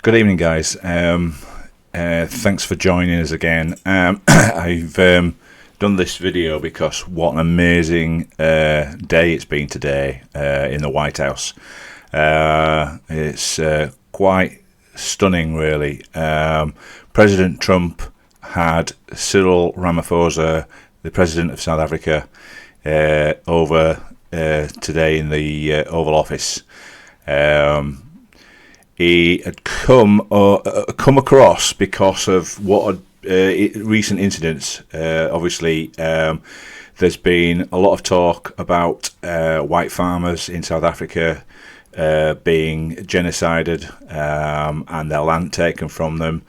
Good evening, guys. Thanks for joining us again. I've done this video because what an amazing day it's been today in the White House. It's quite stunning, really. President Trump had Cyril Ramaphosa, the President of South Africa, over today in the Oval Office. He had come across because of what recent incidents. Obviously, there's been a lot of talk about white farmers in South Africa being genocided and their land taken from them.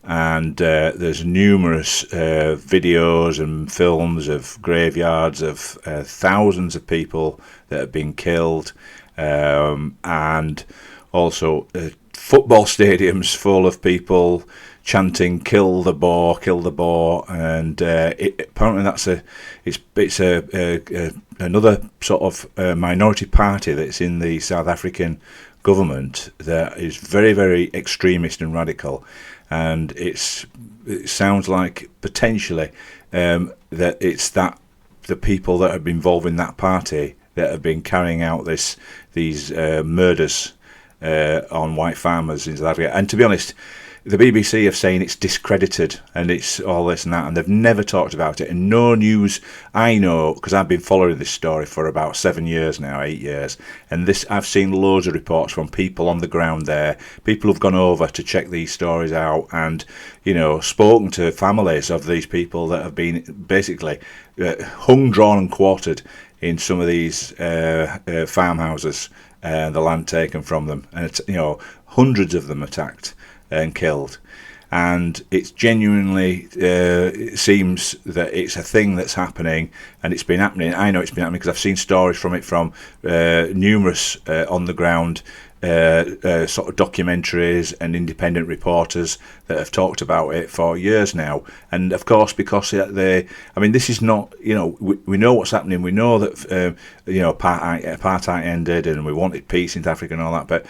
And there's numerous videos and films of graveyards of thousands of people that have been killed, and also football stadiums full of people chanting "Kill the Boer, kill the Boer," and apparently it's another sort of minority party that's in the South African government that is very, very extremist and radical. And it sounds like potentially that it's the people that have been involved in that party that have been carrying out these murders on white farmers in South Africa. And to be honest, the BBC are saying it's discredited and it's all this and that, and they've never talked about it. And no news I know, because I've been following this story for about 7 years now, 8 years, and I've seen loads of reports from people on the ground there, people who've gone over to check these stories out, and spoken to families of these people that have been basically hung, drawn, and quartered in some of these farmhouses, the land taken from them, and it's hundreds of them attacked and killed. And it's genuinely it seems that it's a thing that's happening, and it's been happening. I know it's been happening because I've seen stories from numerous on the ground sort of documentaries and independent reporters that have talked about it for years now. And of course, because this is not, we know what's happening. We know that apartheid ended and we wanted peace in Africa and all that, but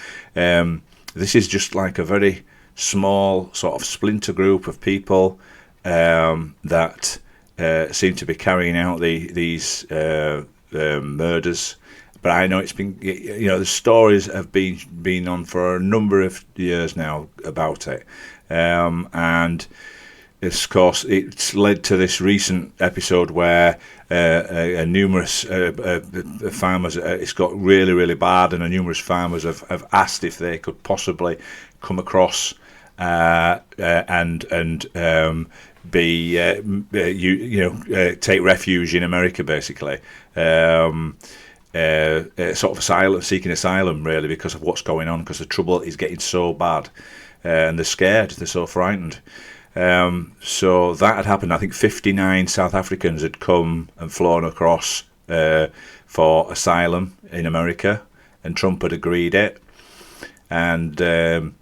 this is just like a very small sort of splinter group of people that seem to be carrying out these murders. But I know it's been, the stories have been on for a number of years now about it, and of course it's led to this recent episode where numerous farmers, it's got really, really bad, and numerous farmers have asked if they could possibly come across and take refuge in America, basically. Sort of seeking asylum, really, because of what's going on, because the trouble is getting so bad, and they're scared, they're so frightened. So that had happened. I think 59 South Africans had come and flown across for asylum in America, and Trump had agreed it. And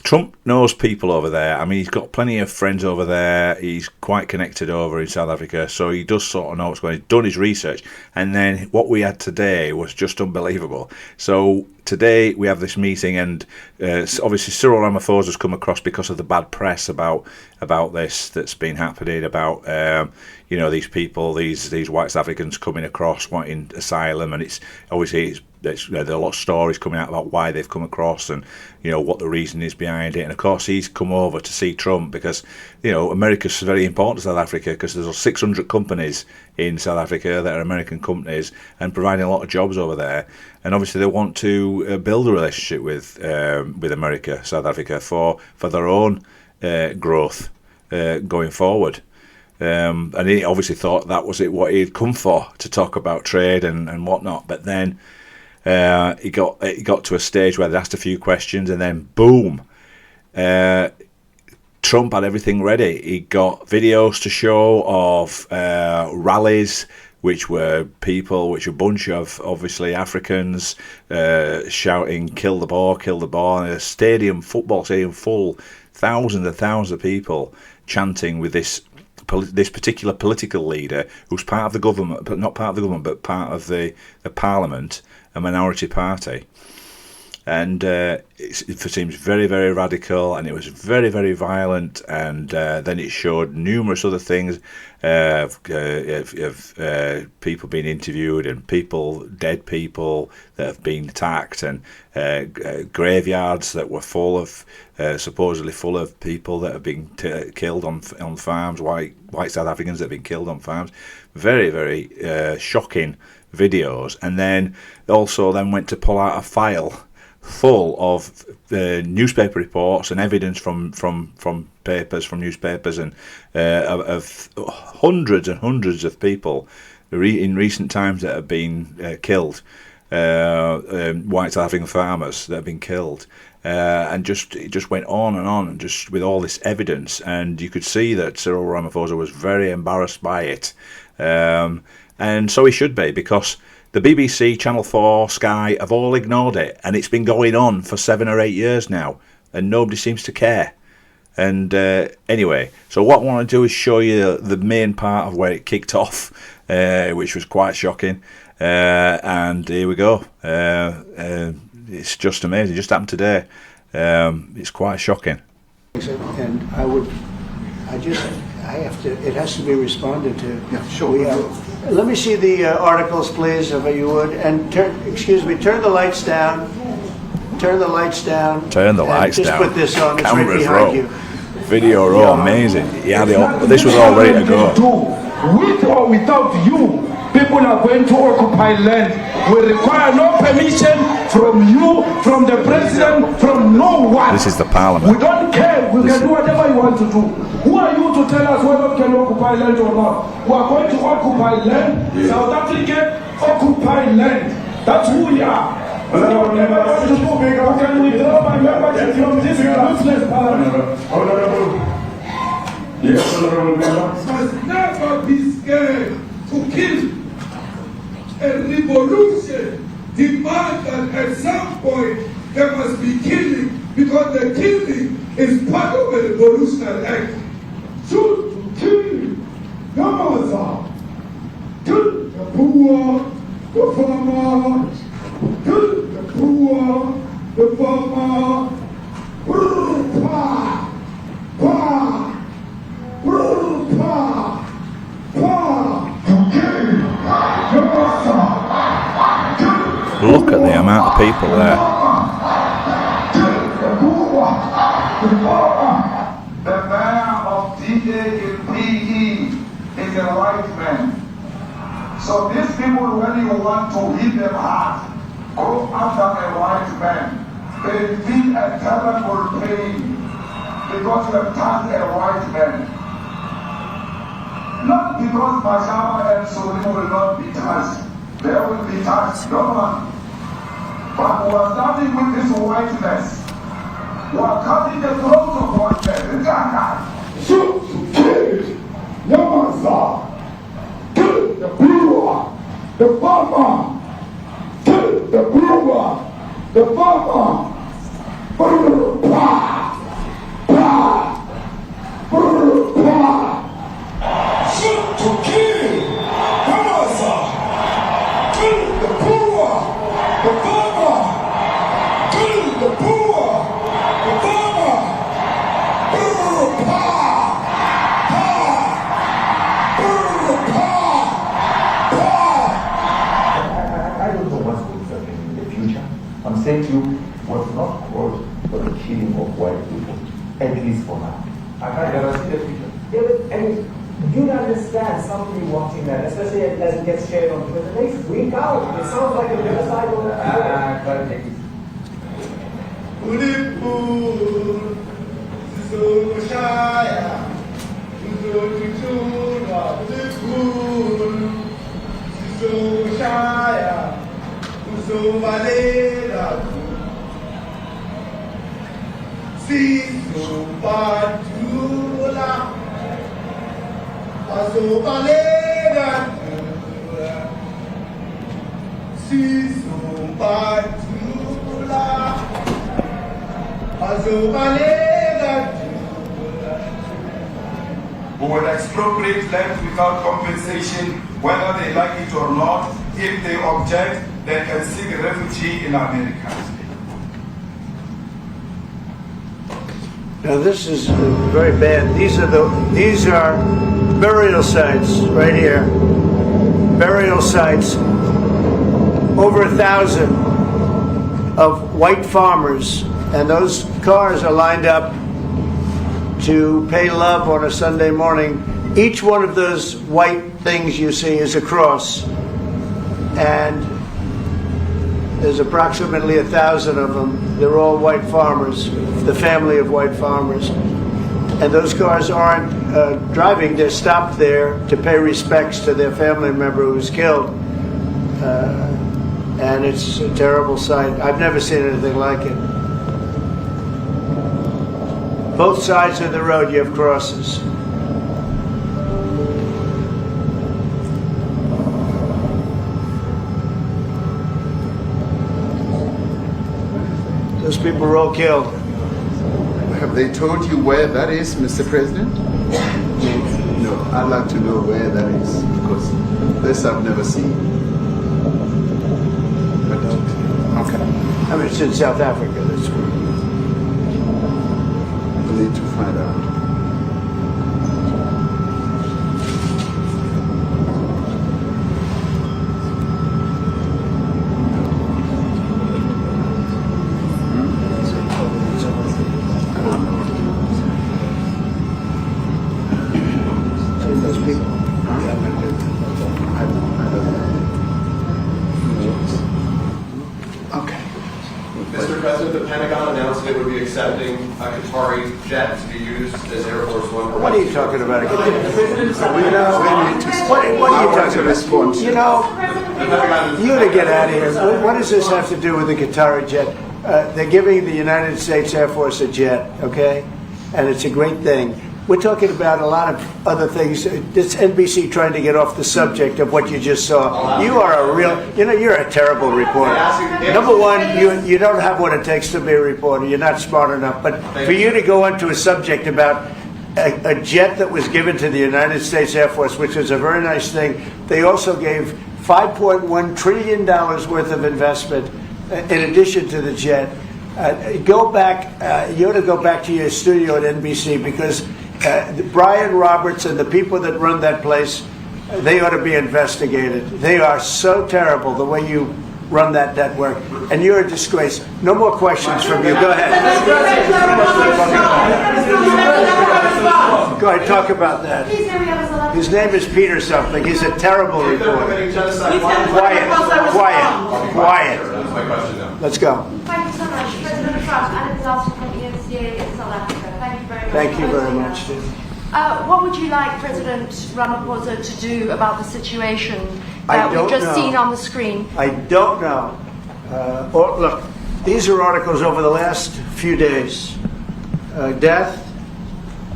Trump knows people over there. I mean, he's got plenty of friends over there. He's quite connected over in South Africa, so he does sort of know what's going on. He's done his research. And then what we had today was just unbelievable. So today we have this meeting, and obviously Cyril Ramaphosa has come across because of the bad press about this that's been happening, about these people, these white South Africans coming across wanting asylum, and it's obviously there are a lot of stories coming out about why they've come across and what the reason is behind it. And of course he's come over to see Trump because America's very important to South Africa, because there's 600 companies in South Africa that are American companies and providing a lot of jobs over there. And obviously they want to build a relationship with America, South Africa, for their own growth going forward. And he obviously thought that was what he'd come for, to talk about trade and whatnot. But then he got to a stage where they asked a few questions, and then boom, Trump had everything ready. He got videos to show of rallies, which were a bunch of obviously Africans shouting "Kill the Boer, kill the Boer," and a football stadium full, thousands and thousands of people chanting with this particular political leader who's part of the government, but not part of the government, but part of the parliament, a minority party. and it seems very, very radical, and it was very, very violent. And then it showed numerous other things of people being interviewed, and dead people that have been attacked, and graveyards that were full of supposedly full of people that have been killed on farms, white South Africans that have been killed on farms. Very, very shocking videos. And then also went to pull out a file full of newspaper reports and evidence from newspapers, and of hundreds and hundreds of people in recent times that have been killed, white South African farmers that have been killed, and it just went on, and just with all this evidence. And you could see that Cyril Ramaphosa was very embarrassed by it, and so he should be, because the BBC, Channel 4, Sky have all ignored it, and it's been going on for 7 or 8 years now, and nobody seems to care. And anyway, so what I want to do is show you the main part of where it kicked off, which was quite shocking. And here we go. It's just amazing. It just happened today. It's quite shocking. And it has to be responded to. Yeah, sure. Let me see the articles, please, if you would. And turn the lights down. Turn the lights down. Turn the lights just down. Just put this on. It's Cameras right behind roll. you. Video roll, amazing. This was all ready to go. With or without you, people are going to occupy land. We require no permission from you, from the president, from no one. This is the parliament. We don't care. We can do whatever you want to do. Who are you to tell us whether we can occupy land or not? We are going to occupy land. Yeah. South Africa occupy land. That's who we are. Can we withdraw my membership from this useless parliament? Yes, honorable member. Must never be scared to kill. A revolution demands that at some point there must be killing, because the killing is part of a revolutionary act. Shoot to kill. Yamaza. Kill the poor, the farmer. Kill the poor, the farmer. Pa, pa. Look at the amount of people there. The man of DA in PE is a white man. So these people, when you want to hit them hard, go after a white man. They feel a terrible pain because you have turned a white man. Not because Mashama and Sulim will not be touched. They will be touched, no one. But we are starting with this whiteness. We are cutting the throat of whiteness. Shoot to kill. Yamaza. Kill the brewer. The farmer. Kill the brewer. The farmer. Shoot to kill. Yamaza. Kill the brewer. The farmer. Kill the brewer. The farmer. I don't know what's going to happen in the future. I'm saying to you, was not called for the killing of white people, at least for now. I can't guarantee the future. Yeah, but I mean, you understand somebody watching that, especially as it gets shared on Twitter, they freak out. It sounds like a genocidal. Try to take it. Who will expropriate land without compensation, whether they like it or not. If they object, they can seek refugee in America. Now this is very bad. These are burial sites right here. Burial sites. Over 1,000 of white farmers, and those cars are lined up to pay love on a Sunday morning. Each one of those white things you see is a cross, and there's approximately 1,000 of them. They're all white farmers, the family of white farmers. And those cars aren't driving, they're stopped there to pay respects to their family member who was killed. And it's a terrible sight. I've never seen anything like it. Both sides of the road you have crosses. Those people were all killed. Have they told you where that is, Mr. President? No, I'd like to know where that is, because this I've never seen. But, okay. I mean, it's in South Africa. That's where. We need to find out. Those people. Okay. Mr. President, the Pentagon announced it would be accepting a Qatari jet to be used as Air Force One. What are you talking about? What are you talking about? Response. You know, you to get out of here. What does this have to do with the Qatari jet? They're giving the United States Air Force a jet, okay? And it's a great thing. We're talking about a lot of other things. It's NBC trying to get off the subject of what you just saw. You are a real, you're a terrible reporter. Number one, you don't have what it takes to be a reporter. You're not smart enough. But for you to go into a subject about a jet that was given to the United States Air Force, which was a very nice thing, they also gave $5.1 trillion worth of investment in addition to the jet. Go back, you ought to go back to your studio at NBC, because Brian Roberts and the people that run that place, they ought to be investigated. They are so terrible the way you run that network, and you're a disgrace. No more questions from you. Go ahead. Go ahead, talk about that. His name is Peter something. He's a terrible reporter. Quiet. That's my question now. Let's go. Thank you so much. President Trump and a disaster from the UNCA in South Africa. Thank you very much. Thank you very much. What would you like President Ramaphosa to do about the situation that we've just seen on the screen? I don't know. Look, these are articles over the last few days. Death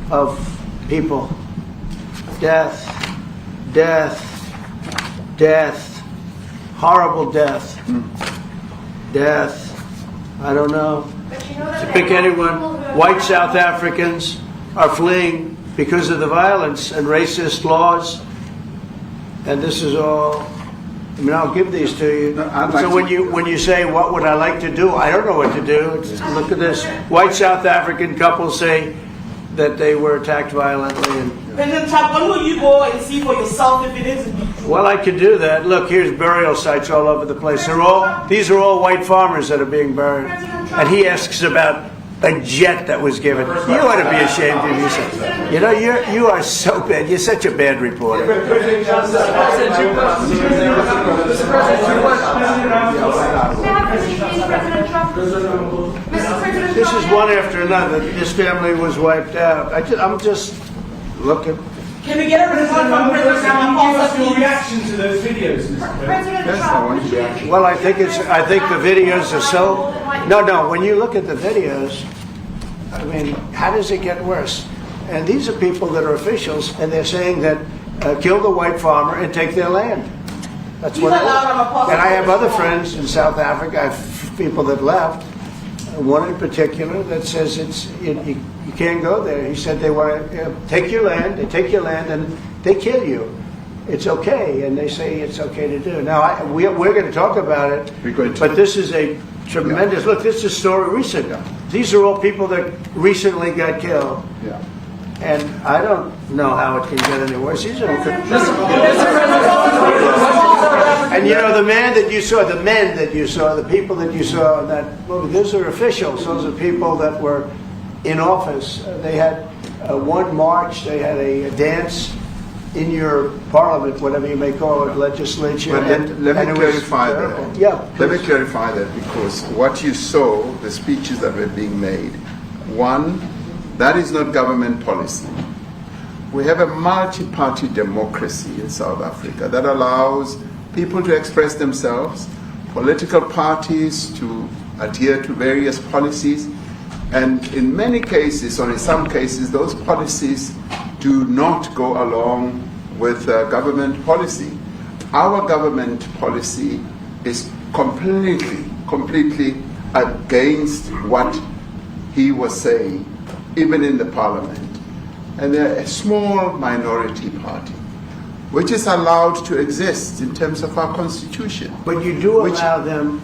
of people. Death. Horrible death. Death. I don't know. To pick anyone. White South Africans are fleeing because of the violence and racist laws. And this is all. I mean, I'll give these to you. So when you say, what would I like to do? I don't know what to do. Look at this. White South African couple say that they were attacked violently. And, President Trump, when will you go and see for yourself if it is indeed? well, I could do that. Look, here's burial sites all over the place. These are all white farmers that are being buried. And he asks about a jet that was given. You ought to be ashamed of yourself. You are so bad. You're such a bad reporter. This is one after another. This family was wiped out. I'm just looking. Can we get a report from President Ramaphosa, Your please? reaction to those videos, Mr. President? President Trump. Well, I think the videos are so. No. When you look at the videos, I mean, how does it get worse? And these are people that are officials, and they're saying that kill the white farmer and take their land. That's what it is. And I have other friends in South Africa. I have people that left. One in particular that says you can't go there. He said they want to take your land. They take your land and they kill you. It's okay, and they say it's okay to do. Now we're going to talk about it, but this is a tremendous look. This is a story recent. these are all people that recently got killed. Yeah. And I don't know how it can get any worse. These are and you know, the men that you saw, the people that you saw in that movie, those are officials. Those are people that were in office. They had one march, they had a dance in your parliament, whatever you may call it, legislature. But let me clarify that. Yeah, let me clarify that, because what you saw, the speeches that were being made, one, that is not government policy. We have a multi-party democracy in South Africa that allows people to express themselves, political parties to adhere to various policies, and in many cases, or in some cases, those policies do not go along with government policy. Our government policy is completely against what he was saying, even in the parliament. And they're a small minority party, which is allowed to exist in terms of our constitution. But you do allow them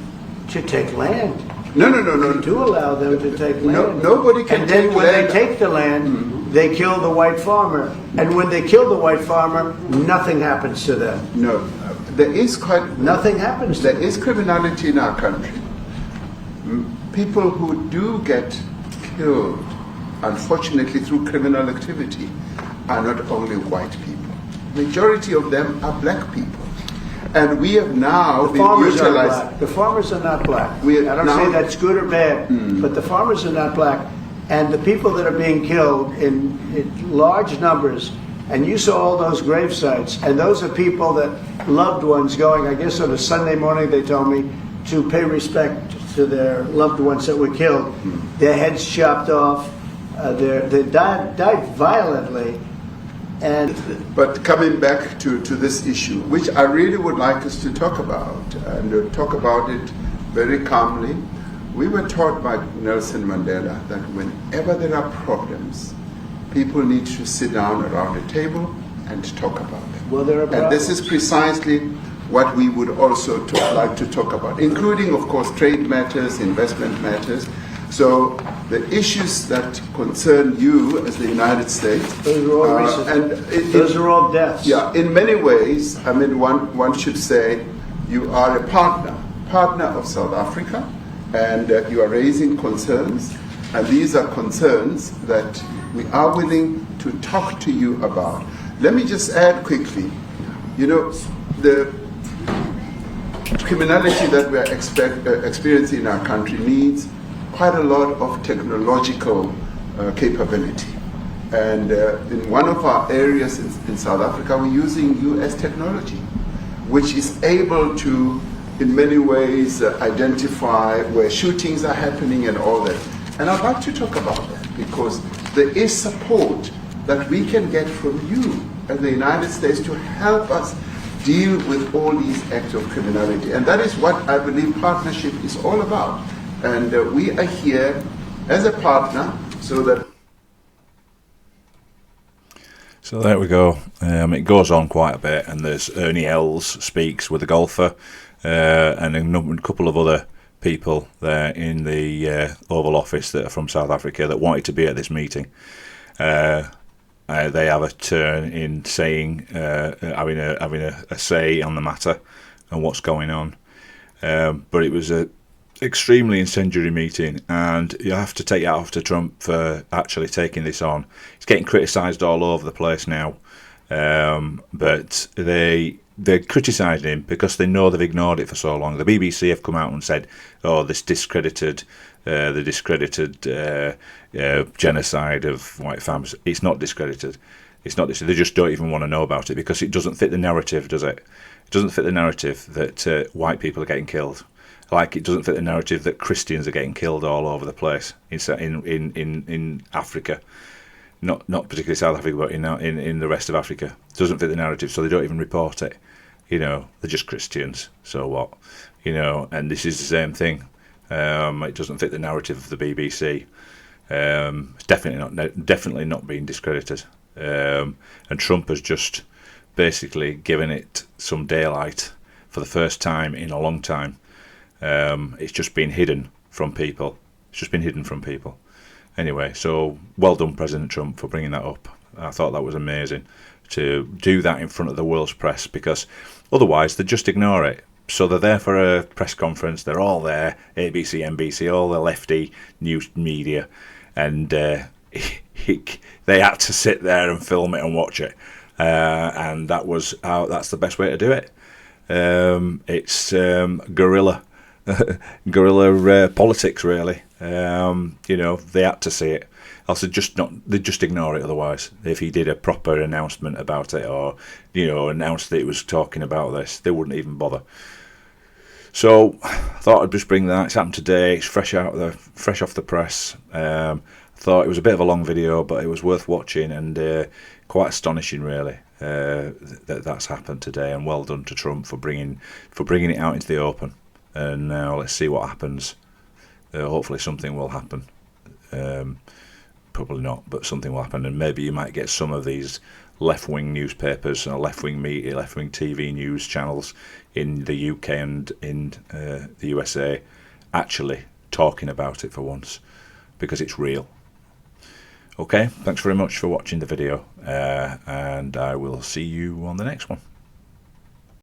to take land. No. You do allow them to take land. Nobody can and take then when land. they take the land, they kill the white farmer. And when they kill the white farmer, nothing happens to them. No, there is nothing happens to them. There is criminality in our country. People who do get killed, unfortunately, through criminal activity, are not only white people. Majority of them are black people. And we have now been utilized. The farmers are not black. I don't now, say that's good or bad, but the farmers are not black. And the people that are being killed in large numbers, and you saw all those grave sites, and those are people that loved ones going, I guess on a Sunday morning, they told me, to pay respect to their loved ones that were killed. Their heads chopped off. They died violently. But coming back to this issue, which I really would like us to talk about, and talk about it very calmly, we were taught by Nelson Mandela that whenever there are problems, people need to sit down around a table and talk about them. Well, there are problems. And this is precisely what we would also like to talk about, including, of course, trade matters, investment matters. So the issues that concern you as the United States, those are all recent. Those are all deaths. Yeah, in many ways, I mean, one should say you are a partner of South Africa, and you are raising concerns, and these are concerns that we are willing to talk to you about. Let me just add quickly, you know, the criminality that we are experiencing in our country needs quite a lot of technological capability. And in one of our areas in South Africa, we're using US technology, which is able to, in many ways, identify where shootings are happening and all that. And I'd like to talk about that, because there is support that we can get from you as the United States to help us deal with all these acts of criminality. And that is what I believe partnership is all about. And we are here as a partner so that... So there we go. It goes on quite a bit, and there's Ernie Els speaks with a golfer and a couple of other people there in the Oval Office that are from South Africa that wanted to be at this meeting. They have a turn in saying, having a say on the matter and what's going on. But it was a extremely incendiary meeting, and you have to take that off to Trump for actually taking this on. It's getting criticised all over the place now, but they're criticising him because they know they've ignored it for so long. The BBC have come out and said, "Oh, this discredited genocide of white families." It's not discredited. It's not. They just don't even want to know about it because it doesn't fit the narrative, does it? It doesn't fit the narrative that white people are getting killed. Like it doesn't fit the narrative that Christians are getting killed all over the place in Africa, not particularly South Africa, but in the rest of Africa. It doesn't fit the narrative, so they don't even report it. You know, they're just Christians. So what? You know, and this is the same thing. It doesn't fit the narrative of the BBC. It's definitely not being discredited. And Trump has just basically given it some daylight for the first time in a long time. It's just been hidden from people. It's just been hidden from people. Anyway, so well done, President Trump, for bringing that up. I thought that was amazing to do that in front of the world's press, because otherwise they just ignore it. So they're there for a press conference. They're all there, ABC, NBC, all the lefty news media, and they had to sit there and film it and watch it. And that's the best way to do it. It's guerrilla politics, really. They had to see it. Else they'd just ignore it otherwise. If he did a proper announcement about it, or announced that he was talking about this, they wouldn't even bother. So I thought I'd just bring that. It's happened today. It's fresh off the press. I thought it was a bit of a long video, but it was worth watching, and quite astonishing, really, that's happened today. And well done to Trump for bringing it out into the open. And now let's see what happens. Hopefully something will happen. Probably not, but something will happen, and maybe you might get some of these left-wing newspapers and left-wing media, left-wing TV news channels in the UK and in the USA actually talking about it for once, because it's real. Okay, thanks very much for watching the video, and I will see you on the next one.